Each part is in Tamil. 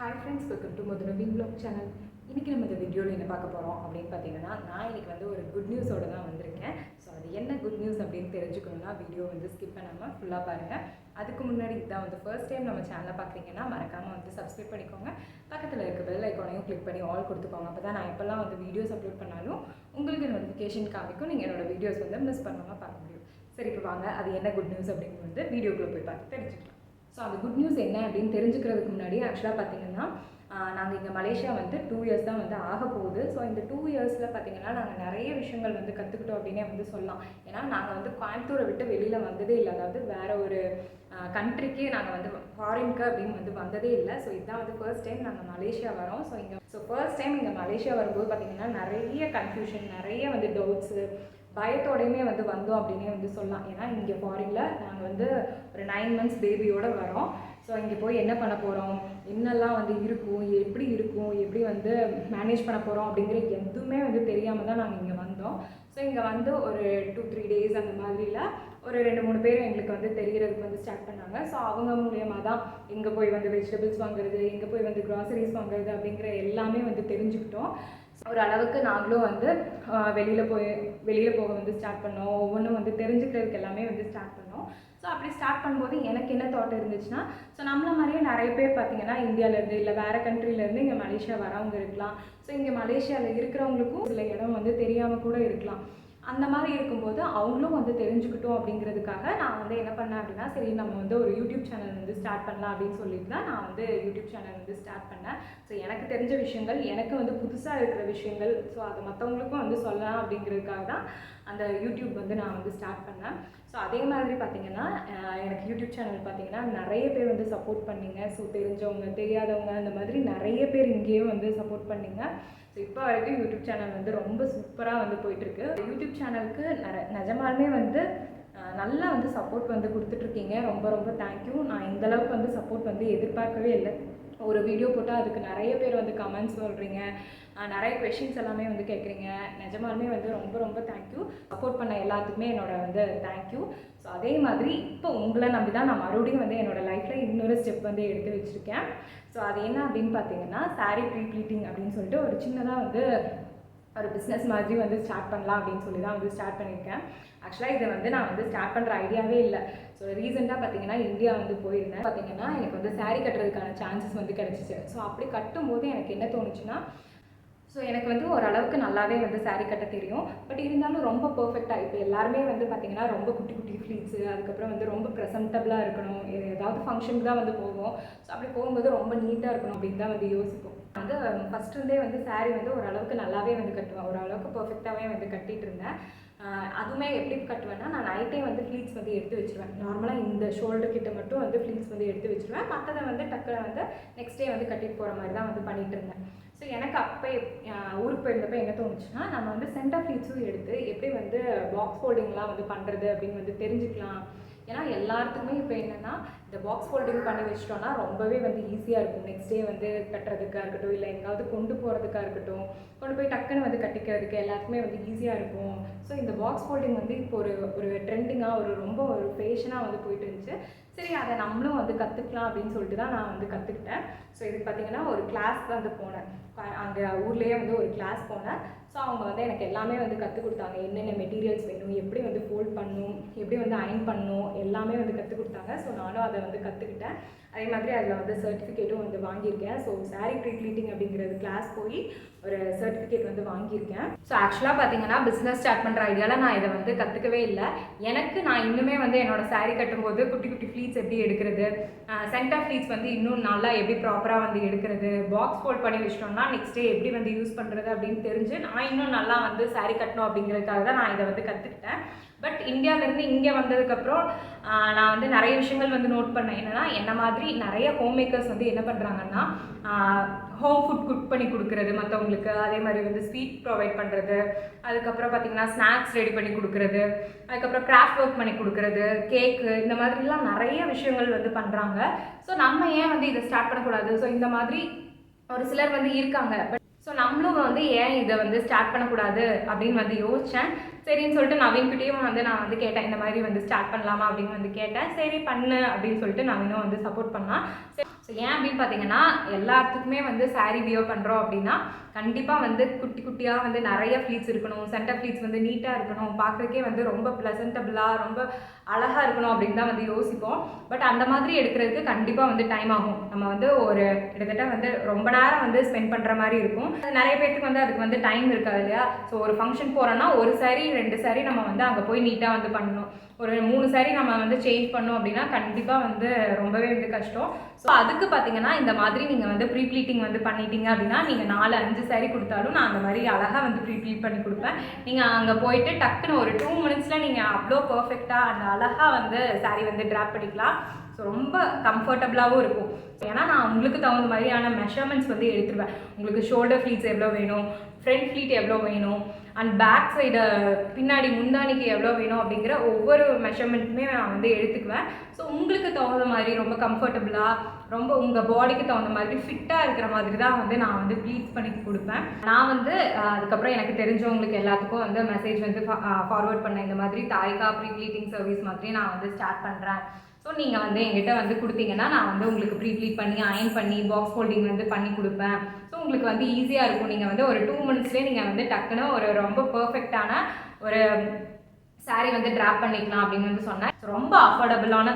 Hi friends, welcome to Madhuravi Vlog channel. இன்றைக்கி நம்ம இந்த வீடியோவில் என்ன பார்க்க போகிறோம் அப்படின்னு பார்த்தீங்கன்னா, நான் இன்றைக்கி வந்து ஒரு குட் நியூஸோடு தான் வந்திருக்கேன். ஸோ அது என்ன குட் நியூஸ் அப்படின்னு தெரிஞ்சுக்கணுன்னா வீடியோ வந்து ஸ்கிப் பண்ணாமல் ஃபுல்லாக பாருங்கள். அதுக்கு முன்னாடி இதான் வந்து ஃபர்ஸ்ட் டைம் நம்ம சேனலை பார்க்குறீங்கன்னா மறக்காமல் வந்து சப்ஸ்கிரைப் பண்ணிக்கோங்க. பக்கத்தில் இருக்க பெல் ஐக்கானையும் கிளிக் பண்ணி ஆல் கொடுத்துக்கோங்க. அப்போ தான் நான் எப்போல்லாம் வந்து வீடியோஸ் அப்லோட் பண்ணாலும் உங்களுக்கு நோட்டிஃபிகேஷன் காமிக்கும். நீங்கள் என்னோடய வீடியோஸ் வந்து மிஸ் பண்ணாமல் பார்க்க முடியும். சரி, இப்போ வாங்க அது என்ன குட் நியூஸ் அப்படின்னு வந்து வீடியோக்குள்ளே போய் பார்த்து தெரிஞ்சுக்கலாம். ஸோ அந்த குட் நியூஸ் என்ன அப்படின்னு தெரிஞ்சுக்கிறதுக்கு முன்னாடி ஆக்சுவலாக பார்த்தீங்கன்னா, நாங்கள் இங்கே மலேசியா வந்து 2 இயர்ஸ் தான் வந்து ஆக போகுது. ஸோ இந்த 2 இயர்ஸில் பார்த்திங்கன்னா நாங்கள் நிறைய விஷயங்கள் வந்து கற்றுக்கிட்டோம் அப்படின்னே வந்து சொல்லலாம். ஏன்னா நாங்கள் வந்து கோயம்புத்தூரை விட்டு வெளியில் வந்ததே இல்லை. அதாவது வேறு ஒரு கண்ட்ரிக்கு நாங்கள் வந்து ஃபாரின்க்கு அப்படின்னு வந்து வந்ததே இல்லை. ஸோ இதுதான் வந்து ஃபர்ஸ்ட் டைம் நாங்கள் மலேசியா வரோம். ஸோ ஃபர்ஸ்ட் டைம் இங்கே மலேசியா வரும்போது பார்த்திங்கன்னா நிறைய கன்ஃபியூஷன், நிறைய வந்து டவுட்ஸு, பயத்தோடையுமே வந்து வந்தோம் அப்படின்னே வந்து சொல்லலாம். ஏன்னா இங்கே ஃபாரினில் நாங்கள் வந்து ஒரு 9 மந்த்ஸ் பேபியோடு வரோம். ஸோ இங்கே போய் என்ன பண்ண போகிறோம், என்னெல்லாம் வந்து இருக்கும், எப்படி வந்து மேனேஜ் பண்ண போகிறோம் அப்படிங்கிற எதுவுமே வந்து தெரியாமல் தான் நாங்கள் இங்கே வந்தோம். ஸோ இங்கே வந்து ஒரு 2-3 டேஸ் அந்த மாதிரியில் ஒரு 2-3 பேர் எங்களுக்கு வந்து தெரிகிறதுக்கு வந்து ஸ்டார்ட் பண்ணாங்க. ஸோ அவங்க மூலியமாக தான் எங்கே போய் வந்து வெஜிடபிள்ஸ் வாங்குறது, எங்கே போய் வந்து க்ராசரிஸ் வாங்குறது அப்படிங்கிற எல்லாமே வந்து தெரிஞ்சுக்கிட்டோம். ஒரு அளவுக்கு நாங்களும் வந்து வெளியில் போக வந்து ஸ்டார்ட் பண்ணோம். ஒவ்வொன்றும் வந்து தெரிஞ்சுக்கிறதுக்கு எல்லாமே வந்து ஸ்டார்ட் பண்ணோம். ஸோ அப்படி ஸ்டார்ட் பண்ணும்போது எனக்கு என்ன தாட் இருந்துச்சுன்னா, ஸோ நம்மள மாதிரியே நிறைய பேர் பார்த்திங்கன்னா இந்தியாவிலேருந்து இல்லை வேறு கண்ட்ரிலேருந்து இங்கே மலேசியா வரவங்க இருக்கலாம். ஸோ இங்கே மலேசியாவில் இருக்கிறவங்களுக்கும் சில இடம் வந்து தெரியாமல் கூட இருக்கலாம். அந்த மாதிரி இருக்கும்போது அவங்களும் வந்து தெரிஞ்சுக்கிட்டோம் அப்படிங்கிறதுக்காக நான் வந்து என்ன பண்ணேன் அப்படின்னா, சரி நம்ம வந்து ஒரு யூடியூப் சேனல் வந்து ஸ்டார்ட் பண்ணலாம் அப்படின்னு சொல்லிட்டு தான் நான் வந்து யூடியூப் சேனல் வந்து ஸ்டார்ட் பண்ணேன். ஸோ எனக்கு தெரிஞ்ச விஷயங்கள், எனக்கு வந்து புதுசாக இருக்கிற விஷயங்கள், ஸோ அதை மற்றவங்களுக்கும் வந்து சொல்லலாம் அப்படிங்கிறதுக்காக தான் அந்த யூடியூப் வந்து நான் வந்து ஸ்டார்ட் பண்ணேன். ஸோ அதே மாதிரி பார்த்திங்கன்னா எனக்கு யூடியூப் சேனல் பார்த்திங்கன்னா நிறைய பேர் வந்து சப்போர்ட் பண்ணிங்க. ஸோ தெரிஞ்சவங்க, தெரியாதவங்க, அந்த மாதிரி நிறைய பேர் இங்கேயும் வந்து சப்போர்ட் பண்ணிங்க. ஸோ இப்போ வரைக்கும் யூடியூப் சேனல் வந்து ரொம்ப சூப்பராக வந்து போயிட்டுருக்கு. யூடியூப் சேனலுக்கு நிஜமாலுமே வந்து நல்லா வந்து சப்போர்ட் வந்து கொடுத்துட்ருக்கீங்க. ரொம்ப ரொம்ப தேங்க்யூ. நான் இந்தளவுக்கு வந்து சப்போர்ட் வந்து எதிர்பார்க்கவே இல்லை. ஒரு வீடியோ போட்டால் அதுக்கு நிறைய பேர் வந்து கமெண்ட்ஸ் சொல்கிறீங்க, நிறைய கொஷின்ஸ் எல்லாமே வந்து கேட்குறீங்க. நிஜமாலுமே வந்து ரொம்ப ரொம்ப தேங்க்யூ. சப்போர்ட் பண்ண எல்லாத்துக்குமே என்னோட வந்து தேங்க்யூ. ஸோ அதே மாதிரி இப்போ உங்களை நம்பி தான் நான் மறுபடியும் வந்து என்னோடய லைஃப்பில் இன்னொரு ஸ்டெப் வந்து எடுத்து வச்சுருக்கேன். ஸோ அது என்ன அப்படின்னு பார்த்தீங்கன்னா, சாரீ ப்ரீப்ளீட்டிங் அப்படின்னு சொல்லிட்டு ஒரு சின்னதாக வந்து ஒரு பிஸ்னஸ் மாதிரி வந்து ஸ்டார்ட் பண்ணலாம் அப்படின்னு சொல்லி தான் வந்து ஸ்டார்ட் பண்ணியிருக்கேன். ஆக்சுவலாக இதை வந்து நான் வந்து ஸ்டார்ட் பண்ணுற ஐடியாவே இல்லை. ஸோ ரீசெண்டாக பார்த்தீங்கன்னா இந்தியா வந்து போயிருந்தேன். பார்த்தீங்கன்னா எனக்கு வந்து சாரீ கட்டுறதுக்கான சான்சஸ் வந்து கிடச்சிச்சு. ஸோ அப்படி கட்டும்போது எனக்கு என்ன தோணுச்சுன்னா, ஸோ எனக்கு வந்து ஓரளவுக்கு நல்லாவே வந்து சாரீ கட்ட தெரியும். பட் இருந்தாலும் ரொம்ப பர்ஃபெக்டாக இப்போ எல்லாருமே வந்து பார்த்திங்கன்னா ரொம்ப குட்டி குட்டி ஃப்ளீட்ஸு, அதுக்கப்புறம் வந்து ரொம்ப ப்ரெசன்டபுளாக இருக்கணும், ஏதாவது ஃபங்க்ஷனுக்கு தான் வந்து போவோம். ஸோ அப்படி போகும்போது ரொம்ப நீட்டாக இருக்கணும் அப்படின்னு தான் வந்து யோசிப்போம். வந்து ஃபஸ்ட்டுருந்தே வந்து சாரீ வந்து ஓரளவுக்கு நல்லாவே வந்து கட்டுவேன். ஓரளவுக்கு பர்ஃபெக்டாகவே வந்து கட்டிகிட்டு இருந்தேன். அதுவுமே எப்படி கட்டுவேன்னா, நான் நைட்டே வந்து ஃப்ளீட்ஸ் வந்து எடுத்து வச்சுருவேன். நார்மலாக இந்த ஷோல்டர் கிட்ட மட்டும் வந்து ஃப்ளீட்ஸ் வந்து எடுத்து வச்சுருவேன். மற்றதை வந்து டக்குன்னு வந்து நெக்ஸ்ட் டே வந்து கட்டிட்டு போகிற மாதிரி தான் வந்து பண்ணிகிட்டு இருந்தேன். ஸோ எனக்கு அப்போ ஊருக்கு போயிருந்தப்போ என்ன தோணுச்சுன்னா, நம்ம வந்து சென்டர் ஃப்ளீட்ஸும் எடுத்து எப்படி வந்து பாக்ஸ் ஃபோல்டிங்லாம் வந்து பண்ணுறது அப்படின்னு வந்து தெரிஞ்சுக்கலாம். ஏன்னா எல்லாத்துக்குமே இப்போ என்னென்னா, இந்த பாக்ஸ் ஃபோல்டிங் பண்ணி வச்சிட்டோன்னா ரொம்பவே வந்து ஈஸியாக இருக்கும். நெக்ஸ்ட் டே வந்து கட்டுறதுக்காக இருக்கட்டும், இல்லை எங்காவது கொண்டு போகிறதுக்காக இருக்கட்டும், கொண்டு போய் டக்குன்னு வந்து கட்டிக்கிறதுக்கு எல்லாத்துக்குமே வந்து ஈஸியாக இருக்கும். ஸோ இந்த பாக்ஸ் ஃபோல்டிங் வந்து இப்போ ஒரு ட்ரெண்டிங்காக ரொம்ப ஒரு ஃபேஷனாக வந்து போயிட்டு இருந்துச்சு. சரி, அதை நம்மளும் வந்து கற்றுக்கலாம் அப்படின்னு சொல்லிட்டு தான் நான் வந்து கற்றுக்கிட்டேன். ஸோ இதுக்கு பார்த்திங்கன்னா ஒரு கிளாஸ் தான் வந்து போனேன். அங்கே ஊர்லேயே வந்து ஒரு கிளாஸ் போனேன். ஸோ அவங்க வந்து எனக்கு எல்லாமே வந்து கற்றுக் கொடுத்தாங்க. என்னென்ன மெட்டீரியல்ஸ் வேணும், எப்படி வந்து ஃபோல்ட் பண்ணணும், எப்படி வந்து அயன் பண்ணணும், எல்லாமே வந்து கற்றுக் கொடுத்தாங்க. ஸோ நானும் அதை வந்து கற்றுக்கிட்டேன். அதே மாதிரி அதில் வந்து சர்டிஃபிகேட்டும் வந்து வாங்கியிருக்கேன். ஸோ சாரீ ப்ரீப்ளீட்டிங் அப்படிங்கிறது கிளாஸ் போய் ஒரு சர்டிஃபிகேட் வந்து வாங்கியிருக்கேன். ஸோ ஆக்சுவலாக பார்த்தீங்கன்னா பிஸ்னஸ் ஸ்டார்ட் பண்ணுற ஐடியாவில் நான் இதை வந்து கற்றுக்கவே இல்லை. நான் இன்னுமே வந்து என்னோடய சாரீ கட்டும்போது குட்டி குட்டி ஃப்ளீட்ஸ் எப்படி எடுக்கிறது, சென்டர் ஃப்ளீட்ஸ் வந்து இன்னும் நல்லா எப்படி ப்ராப்பராக வந்து எடுக்கிறது, பாக்ஸ் ஃபோல்ட் பண்ணி வச்சிட்டோம்னா நெக்ஸ்ட் டே எப்படி வந்து யூஸ் பண்ணுறது அப்படின்னு தெரிஞ்சு நான் இன்னும் நல்லா வந்து சாரீ கட்டணும் அப்படிங்கிறதுக்காக தான் நான் இதை வந்து கற்றுக்கிட்டேன். பட் இந்தியாவிலேருந்து இங்கே வந்ததுக்கப்புறம் நான் வந்து நிறைய விஷயங்கள் வந்து நோட் பண்ணேன். என்னென்னா, என்ன மாதிரி நிறைய ஹோம் மேக்கர்ஸ் வந்து என்ன பண்ணுறாங்கன்னா, ஹோம் ஃபுட் குக் பண்ணி கொடுக்குறது மற்றவங்களுக்கு, அதே மாதிரி வந்து ஸ்வீட் ப்ரொவைட் பண்ணுறது, அதுக்கப்புறம் பார்த்திங்கன்னா ஸ்நாக்ஸ் ரெடி பண்ணி கொடுக்குறது, அதுக்கப்புறம் கிராஃப்ட் ஒர்க் பண்ணி கொடுக்குறது, கேக்கு, இந்த மாதிரிலாம் நிறைய விஷயங்கள் வந்து பண்ணுறாங்க. ஸோ நம்ம ஏன் வந்து இதை ஸ்டார்ட் பண்ணக்கூடாது? ஸோ இந்த மாதிரி ஒரு சிலர் வந்து இருக்காங்க. ஸோ நம்மளும் வந்து ஏன் இதை வந்து ஸ்டார்ட் பண்ணக்கூடாது அப்படின்னு வந்து யோசித்தேன். சரின்னு சொல்லிட்டு நவீன்கிட்டையும் வந்து நான் வந்து கேட்டேன், இந்த மாதிரி வந்து ஸ்டார்ட் பண்ணலாமா அப்படின்னு வந்து கேட்டேன். சரி பண்ணு அப்படின்னு சொல்லிட்டு நவீனும் வந்து சப்போர்ட் பண்ணான். ஸோ ஸோ ஏன் அப்படின்னு பார்த்தீங்கன்னா எல்லாத்துக்குமே வந்து சாரீ வியர் பண்ணுறோம் அப்படின்னா கண்டிப்பாக வந்து குட்டி குட்டியாக வந்து நிறைய ஃப்ளீட்ஸ் இருக்கணும், சென்டர் ஃப்ளீட்ஸ் வந்து நீட்டாக இருக்கணும், பார்க்குறதுக்கே வந்து ரொம்ப ப்ளசன்டபுளாக ரொம்ப அழகாக இருக்கணும் அப்படின்னு தான் வந்து யோசிப்போம். பட் அந்த மாதிரி எடுக்கிறதுக்கு கண்டிப்பாக வந்து டைம் ஆகும். நம்ம வந்து ஒரு கிட்டத்தட்ட வந்து ரொம்ப நேரம் வந்து ஸ்பெண்ட் பண்ணுற மாதிரி இருக்கும். நிறைய பேருக்கு வந்து அதுக்கு வந்து டைம் இருக்காது இல்லையா. ஸோ ஒரு ஃபங்க்ஷன் போகிறோன்னா ஒரு சாரீ 2 சாரீ நம்ம வந்து அங்கே போய் நீட்டாக வந்து பண்ணணும். ஒரு 3 சாரீ நம்ம வந்து சேஞ்ச் பண்ணோம் அப்படின்னா கண்டிப்பாக வந்து ரொம்பவே வந்து கஷ்டம். ஸோ அதுக்கு பார்த்தீங்கன்னா இந்த மாதிரி நீங்கள் வந்து ப்ரீ ப்ளீட்டிங் வந்து பண்ணிட்டீங்க அப்படின்னா நீங்கள் 4-5 சாரீ கொடுத்தாலும் நான் அந்த மாதிரி அழகாக வந்து ப்ரீ ப்ளீட் பண்ணி கொடுப்பேன். நீங்கள் அங்கே போயிட்டு டக்குன்னு ஒரு 2 மினிட்ஸில் நீங்கள் அவ்வளோ பர்ஃபெக்டாக அந்த அழகாக வந்து சாரீ வந்து ட்ராப் பண்ணிக்கலாம். ஸோ ரொம்ப கம்ஃபர்டபுளாகவும் இருக்கும். ஏன்னா நான் உங்களுக்கு தகுந்த மாதிரியான மெஷர்மெண்ட்ஸ் வந்து எடுத்துருவேன். உங்களுக்கு ஷோல்டர் ஃப்ளீட்ஸ் எவ்வளோ வேணும், ஃப்ரண்ட் ஃப்ளீட் எவ்வளோ வேணும், அண்ட் பேக் சைடு பின்னாடி முந்தானிக்கு எவ்வளோ வேணும் அப்படிங்கிற ஒவ்வொரு மெஷர்மெண்ட்டுமே நான் வந்து எடுத்துக்குவேன். ஸோ உங்களுக்கு தகுந்த மாதிரி ரொம்ப கம்ஃபர்டபுளாக ரொம்ப உங்கள் பாடிக்கு தகுந்த மாதிரி ஃபிட்டாக இருக்கிற மாதிரி தான் வந்து நான் வந்து ப்ளீட் பண்ணி கொடுப்பேன். நான் வந்து அதுக்கப்புறம் எனக்கு தெரிஞ்சவங்களுக்கு எல்லாத்துக்கும் வந்து மெசேஜ் வந்து ஃபார்வர்ட் பண்ணேன். இந்த மாதிரி தாரிகா ப்ரீ ப்ளீட்டிங் சர்வீஸ் மாதிரி நான் வந்து ஸ்டார்ட் பண்ணுறேன். ஸோ நீங்கள் வந்து எங்கிட்ட வந்து கொடுத்தீங்கன்னா நான் வந்து உங்களுக்கு ப்ரீ ப்ளீட் பண்ணி அயன் பண்ணி பாக்ஸ் ஃபோல்டிங் வந்து பண்ணி கொடுப்பேன். ஸோ உங்களுக்கு வந்து ஈஸியாக இருக்கும். நீங்கள் வந்து ஒரு 2 மினிட்ஸ்லேயே நீங்கள் வந்து டக்குன்னு ஒரு ரொம்ப பர்ஃபெக்டான ஒரு சாரீ வந்து ட்ராப் பண்ணிக்கலாம் அப்படின்னு வந்து சொன்னேன். ரொம்ப அஃபோர்டபுளான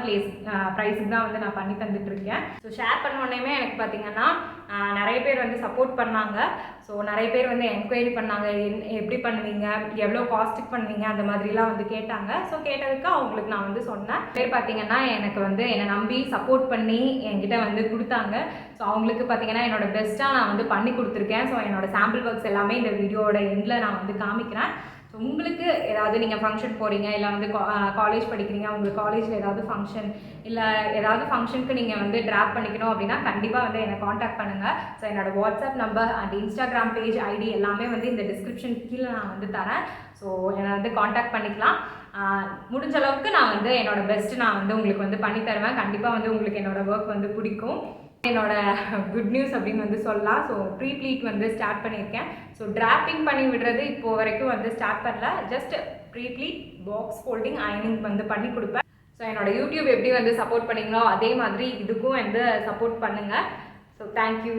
ப்ரைஸுக்கு தான் வந்து நான் பண்ணி தந்துட்டுருக்கேன். ஸோ ஷேர் பண்ண உடனேயுமே எனக்கு பார்த்தீங்கன்னா நிறைய பேர் வந்து சப்போர்ட் பண்ணாங்க. ஸோ நிறைய பேர் வந்து என்கொயரி பண்ணாங்க, எப்படி பண்ணுவீங்க, எவ்வளோ காஸ்ட்டுக்கு பண்ணுவீங்க, அந்த மாதிரிலாம் வந்து கேட்டாங்க. ஸோ கேட்டதுக்கு அவங்களுக்கு நான் வந்து சொன்னேன். பேர் பார்த்தீங்கன்னா எனக்கு வந்து என்னை நம்பி சப்போர்ட் பண்ணி என்கிட்ட வந்து கொடுத்தாங்க. ஸோ அவங்களுக்கு பார்த்தீங்கன்னா என்னோட பெஸ்ட்டாக நான் வந்து பண்ணி கொடுத்துருக்கேன். ஸோ என்னோட சாம்பிள் ஒர்க்ஸ் எல்லாமே இந்த வீடியோட எண்டில் நான் வந்து காமிக்கிறேன். ஸோ உங்களுக்கு ஏதாவது நீங்கள் ஃபங்க்ஷன் போகிறீங்க, இல்லை வந்து காலேஜ் படிக்கிறீங்க, உங்களுக்கு காலேஜில் ஏதாவது ஃபங்க்ஷன் இல்லை ஏதாவது ஃபங்க்ஷனுக்கு நீங்கள் வந்து ட்ராப் பண்ணிக்கணும் அப்படின்னா கண்டிப்பாக வந்து என்னை காண்டாக்ட் பண்ணுங்கள். ஸோ என்னோடய WhatsApp number and Instagram page ID எல்லாமே வந்து இந்த டிஸ்கிரிப்ஷன் கீழே நான் வந்து தரேன். ஸோ என்னை வந்து காண்டாக்ட் பண்ணிக்கலாம். முடிஞ்ச அளவுக்கு நான் வந்து என்னோடய பெஸ்ட்டு நான் வந்து உங்களுக்கு வந்து பண்ணி தருவேன். கண்டிப்பாக வந்து உங்களுக்கு என்னோடய ஒர்க் வந்து பிடிக்கும். என்னோட குட் நியூஸ் அப்படின்னு வந்து சொல்லலாம். ஸோ ப்ரீ ப்ளீட் வந்து ஸ்டார்ட் பண்ணியிருக்கேன். ஸோ டிராப்பிங் பண்ணி விடுறது இப்போது வரைக்கும் வந்து ஸ்டார்ட் பண்ணல. Just pre pleat box folding அயனிங் வந்து பண்ணி கொடுப்பேன். ஸோ என்னோட யூடியூப் எப்படி வந்து சப்போர்ட் பண்ணிங்களோ அதே மாதிரி இதுக்கும் வந்து சப்போர்ட் பண்ணுங்கள். So thank you.